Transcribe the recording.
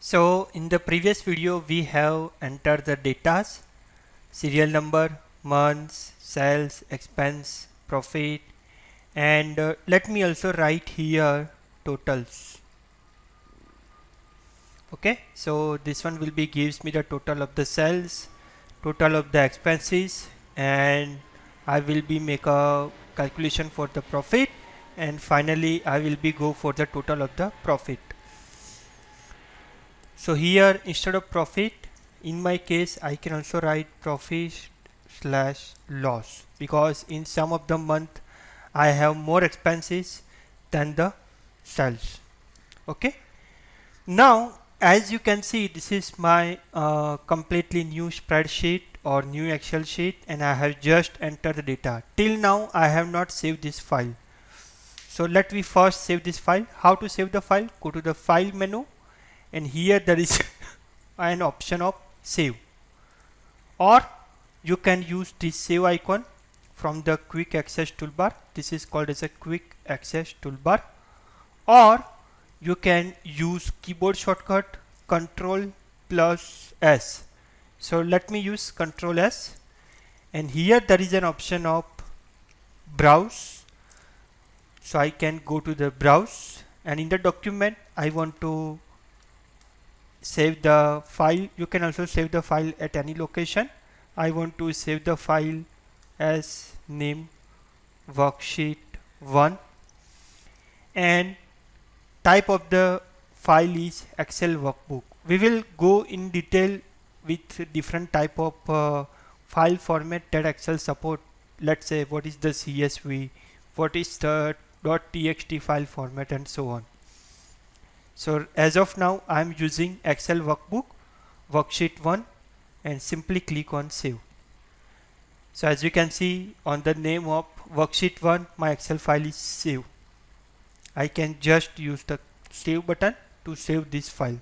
So in the previous video we have entered the datas, serial number, months, sales, expense, profit, and let me also write here totals. Okay, so this one will be gives me the total of the sales, total of the expenses, and I will be make a calculation for the profit, and finally I will be go for the total of the profit. So here instead of profit, in my case I can also write profit slash loss, because in some of the month I have more expenses than the sales. Okay, now as you can see, this is my completely new spreadsheet or new Excel sheet, and I have just entered the data. Till now I have not saved this file. So let me first save this file. How to save the file? Go to the file menu, and here there is an option of save, or you can use this save icon from the quick access toolbar. This is called as a quick access toolbar, or you can use keyboard shortcut Control plus S. So let me use Control S, and here there is an option of browse. So I can go to the browse, and in the document I want to save the file. You can also save the file at any location. I want to save the file as name worksheet 1, and type of the file is Excel workbook. We will go in detail with different type of file format that Excel support. Let's say what is the CSV, what is the .txt file format, and so on. So as of now I am using Excel workbook worksheet 1, and simply click on save. So as you can see on the name of worksheet 1, my Excel file is saved. I can just use the save button to save this file.